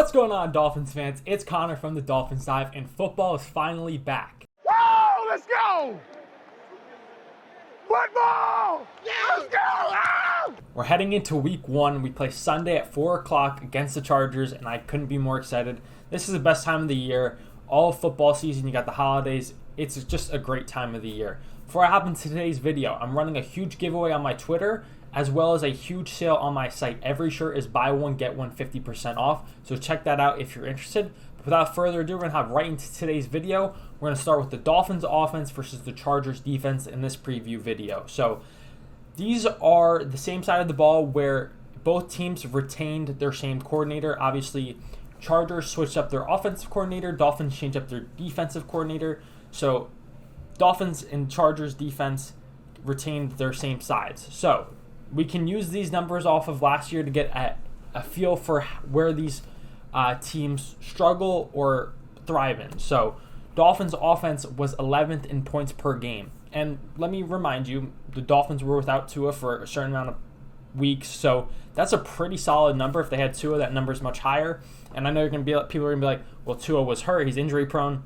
What's going on, Dolphins fans? It's Connor from the Dolphins Dive, and football is finally back. Whoa, let's go! Football! Let's go! Ah! We're heading into week 1. We play Sunday at 4 o'clock against the Chargers, and I couldn't be more excited. This is the best time of the year. All of football season, you got the holidays. It's just a great time of the year. Before I hop into today's video, I'm running a huge giveaway on my Twitter, as well as a huge sale on my site. Every shirt is buy one, get one 50% off. So check that out if you're interested. But without further ado, we're going to hop right into today's video. We're going to start with the Dolphins offense versus the Chargers defense in this preview video. So these are the same side of the ball where both teams retained their same coordinator. Obviously, Chargers switched up their offensive coordinator. Dolphins changed up their defensive coordinator. So Dolphins and Chargers defense retained their same sides. So we can use these numbers off of last year to get a feel for where these teams struggle or thrive in. So Dolphins offense was 11th in points per game. And let me remind you, the Dolphins were without Tua for a certain amount of weeks. So that's a pretty solid number. If they had Tua, that number is much higher. And I know people are going to be like, well, Tua was hurt. He's injury prone.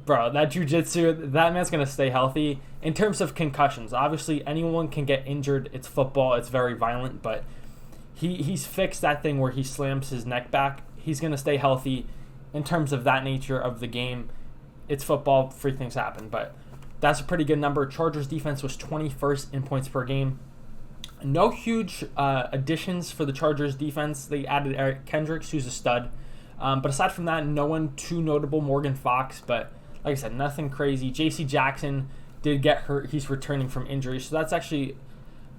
Bro, that jiu-jitsu, that man's going to stay healthy. In terms of concussions, obviously anyone can get injured. It's football. It's very violent. But he's fixed that thing where he slams his neck back. He's going to stay healthy. In terms of that nature of the game, it's football. Freak things happen. But that's a pretty good number. Chargers defense was 21st in points per game. No huge additions for the Chargers defense. They added Eric Kendricks, who's a stud. But aside from that, no one too notable. Morgan Fox, but like I said, nothing crazy. J.C. Jackson did get hurt. He's returning from injury. So that's actually,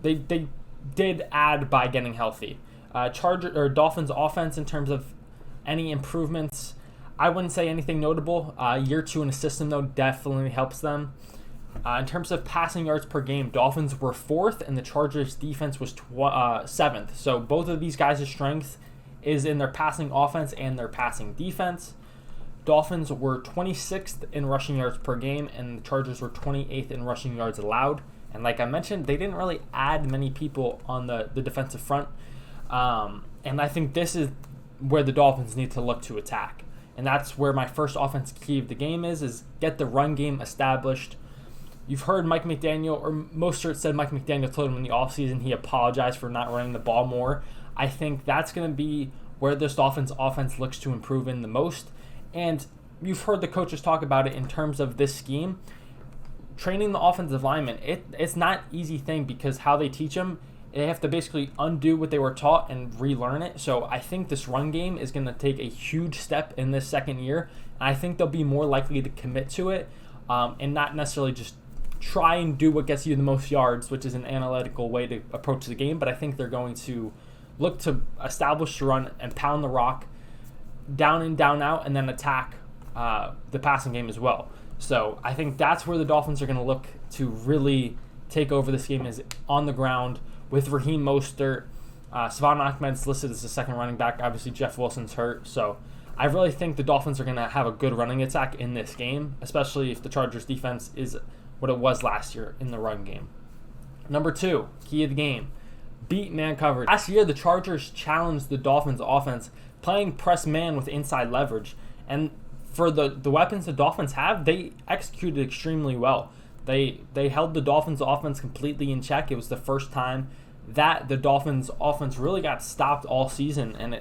they did add by getting healthy. Dolphins offense in terms of any improvements, I wouldn't say anything notable. Year 2 in a system, though, definitely helps them. In terms of passing yards per game, Dolphins were 4th and the Chargers defense was 7th. So both of these guys' strength is in their passing offense and their passing defense. Dolphins were 26th in rushing yards per game, and the Chargers were 28th in rushing yards allowed. And like I mentioned, they didn't really add many people on the defensive front. And I think this is where the Dolphins need to look to attack. And that's where my first offensive key of the game is get the run game established. You've heard Mike McDaniel, or Mostert said Mike McDaniel told him in the offseason he apologized for not running the ball more. I think that's going to be where this Dolphins offense looks to improve in the most. And you've heard the coaches talk about it in terms of this scheme. Training the offensive linemen, it's not an easy thing because how they teach them, they have to basically undo what they were taught and relearn it. So I think this run game is going to take a huge step in this second year. And I think they'll be more likely to commit to it and not necessarily just try and do what gets you the most yards, which is an analytical way to approach the game. But I think they're going to look to establish the run and pound the rock down in, down out, and then attack the passing game as well. So I think that's where the Dolphins are going to look to really take over this game, is on the ground with Raheem Mostert. Savon Ahmed's listed as the second running back. Obviously, Jeff Wilson's hurt. So I really think the Dolphins are going to have a good running attack in this game, especially if the Chargers defense is what it was last year in the run game. Number 2, key of the game, beat man coverage. Last year, the Chargers challenged the Dolphins offense playing press man with inside leverage. And for the weapons the Dolphins have, they executed extremely well. They held the Dolphins offense completely in check. It was the first time that the Dolphins offense really got stopped all season, and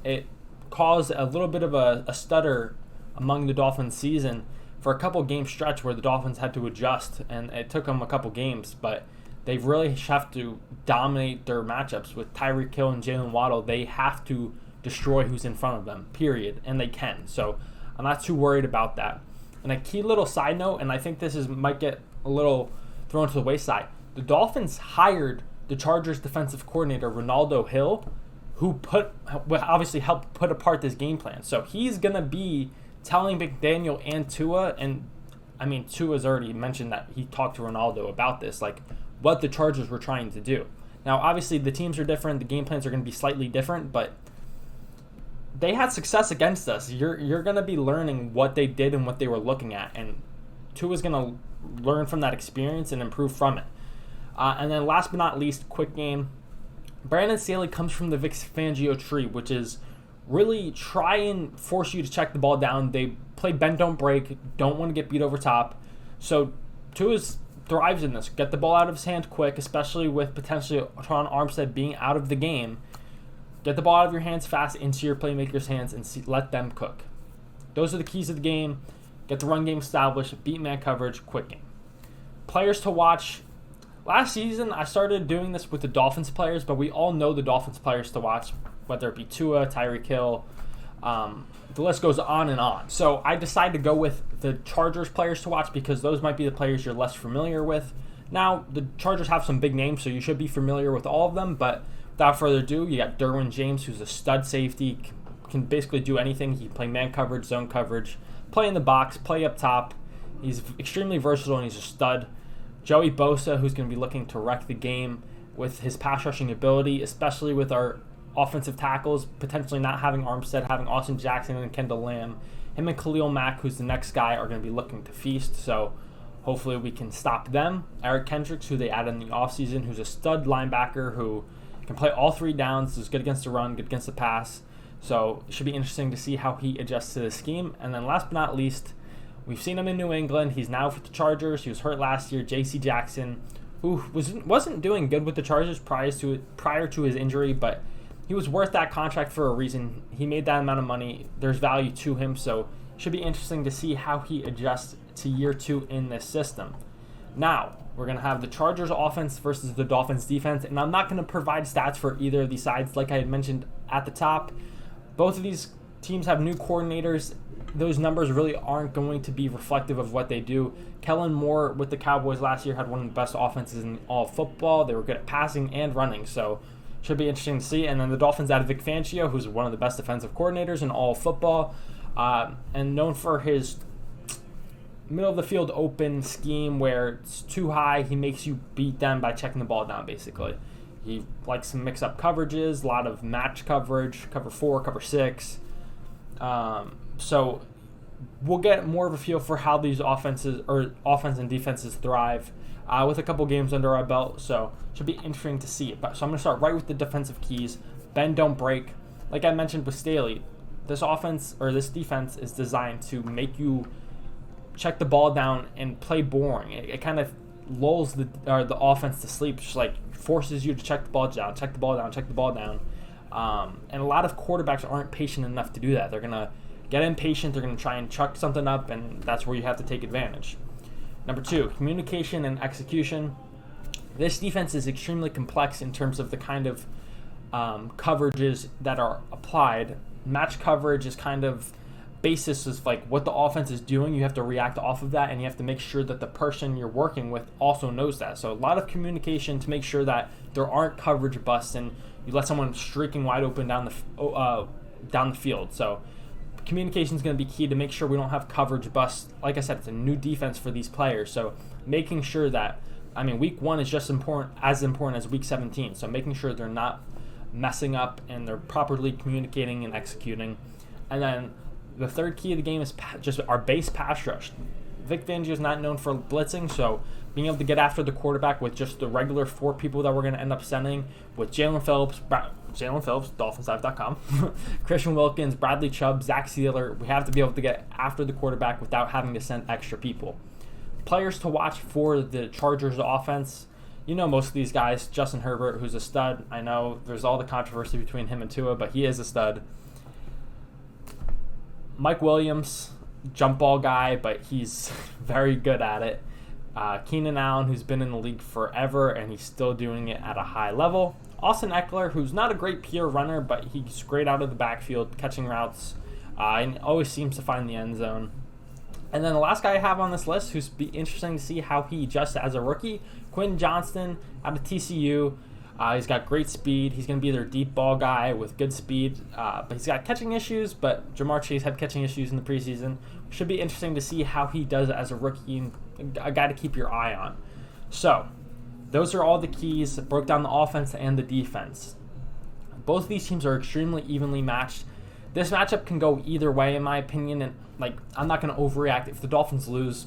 it caused a little bit of a stutter among the Dolphins season for a couple game stretch where the Dolphins had to adjust, and it took them a couple games, but they really have to dominate their matchups with Tyreek Hill and Jalen Waddle. They have to destroy who's in front of them, period, and they can. So I'm not too worried about that. And a key little side note, and I think this might get a little thrown to the wayside, the Dolphins hired the Chargers defensive coordinator, Ronaldo Hill, who obviously helped put apart this game plan. So he's going to be telling McDaniel and Tua, and I mean, Tua's already mentioned that he talked to Ronaldo about this, like what the Chargers were trying to do. Now, obviously, the teams are different. The game plans are going to be slightly different, but they had success against us. You're going to be learning what they did and what they were looking at, and Tua's going to learn from that experience and improve from it. And then last but not least, quick game. Brandon Staley comes from the Vic Fangio tree, which is really try and force you to check the ball down. They play bend, don't break, don't want to get beat over top. So Tua thrives in this. Get the ball out of his hand quick, especially with potentially Tron Armstead being out of the game. Get the ball out of your hands fast into your playmakers' hands and let them cook. Those are the keys of the game. Get the run game established, beat man coverage, quick game. Players to watch. Last season, I started doing this with the Dolphins players, but we all know the Dolphins players to watch, whether it be Tua, Tyreek Hill. The list goes on and on. So I decided to go with the Chargers players to watch because those might be the players you're less familiar with. Now, the Chargers have some big names, so you should be familiar with all of them, but without further ado, you got Derwin James, who's a stud safety, can basically do anything. He can play man coverage, zone coverage, play in the box, play up top. He's extremely versatile, and he's a stud. Joey Bosa, who's going to be looking to wreck the game with his pass rushing ability, especially with our offensive tackles, potentially not having Armstead, having Austin Jackson and Kendall Lamb. Him and Khalil Mack, who's the next guy, are going to be looking to feast, so hopefully we can stop them. Eric Kendricks, who they added in the offseason, who's a stud linebacker who can play all three downs, is good against the run, good against the pass. So it should be interesting to see how he adjusts to the scheme. And then last but not least, we've seen him in New England. He's now with the Chargers. He was hurt last year. J.C. Jackson, who wasn't doing good with the Chargers prior to his injury, but he was worth that contract for a reason. He made that amount of money. There's value to him, so it should be interesting to see how he adjusts to year 2 in this system. Now, we're going to have the Chargers offense versus the Dolphins defense, and I'm not going to provide stats for either of these sides like I had mentioned at the top. Both of these teams have new coordinators. Those numbers really aren't going to be reflective of what they do. Kellen Moore with the Cowboys last year had one of the best offenses in all of football. They were good at passing and running, so should be interesting to see. And then the Dolphins added Vic Fangio, who's one of the best defensive coordinators in all of football, and known for his middle of the field open scheme where it's too high, he makes you beat them by checking the ball down, basically. He likes to mix up coverages, a lot of match coverage, cover 4, cover 6. So we'll get more of a feel for how these offense and defenses thrive with a couple games under our belt. So it should be interesting to see. So I'm going to start right with the defensive keys. Bend, don't break. Like I mentioned with Staley, this defense is designed to make you check the ball down and play boring. It kind of lulls the offense to sleep, just like forces you to check the ball down. And a lot of quarterbacks aren't patient enough to do that. They're going to get impatient. They're going to try and chuck something up, and that's where you have to take advantage. Number 2, communication and execution. This defense is extremely complex in terms of the kind of coverages that are applied. Match coverage is kind of basis is like what the offense is doing. You have to react off of that, and you have to make sure that the person you're working with also knows that. So a lot of communication to make sure that there aren't coverage busts and you let someone streaking wide open down the field. So communication is going to be key to make sure we don't have coverage busts. Like I said, it's a new defense for these players, so making sure that week 1 is just as important as week 17. So making sure they're not messing up and they're properly communicating and executing. And then the third key of the game is just our base pass rush. Vic Fangio is not known for blitzing, so being able to get after the quarterback with just the regular 4 people that we're going to end up sending with Jalen Phillips, DolphinsLive.com, Christian Wilkins, Bradley Chubb, Zach Sealer. We have to be able to get after the quarterback without having to send extra people. Players to watch for the Chargers offense. You know most of these guys. Justin Herbert, who's a stud. I know there's all the controversy between him and Tua, but he is a stud. Mike Williams, jump ball guy, but he's very good at it. Keenan Allen, who's been in the league forever, and he's still doing it at a high level. Austin Eckler, who's not a great pure runner, but he's great out of the backfield, catching routes, and always seems to find the end zone. And then the last guy I have on this list, who's be interesting to see how he adjusts as a rookie, Quentin Johnston out of TCU. He's got great speed. He's going to be their deep ball guy with good speed, but he's got catching issues, but Jamar Chase had catching issues in the preseason. Should be interesting to see how he does as a rookie and a guy to keep your eye on. So, those are all the keys. Broke down the offense and the defense. Both of these teams are extremely evenly matched. This matchup can go either way, in my opinion, and I'm not going to overreact. If the Dolphins lose,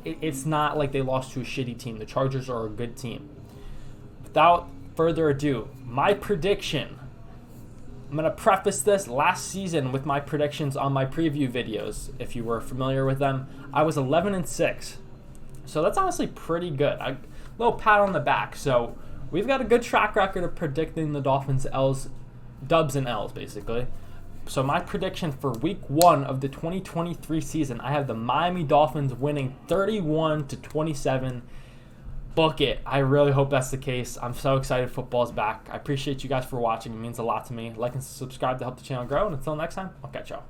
it's not like they lost to a shitty team. The Chargers are a good team. Without further ado, my prediction I'm going to preface this last season with my predictions on my preview videos. If you were familiar with them, I was 11-6. So that's honestly pretty good. A little pat on the back. So we've got a good track record of predicting the Dolphins dubs and L's, basically. So my prediction for week 1 of the 2023 season, I have the Miami Dolphins winning 31-27. Book it. I really hope that's the case. I'm so excited football's back. I appreciate you guys for watching. It means a lot to me. Like and subscribe to help the channel grow. And until next time, I'll catch y'all.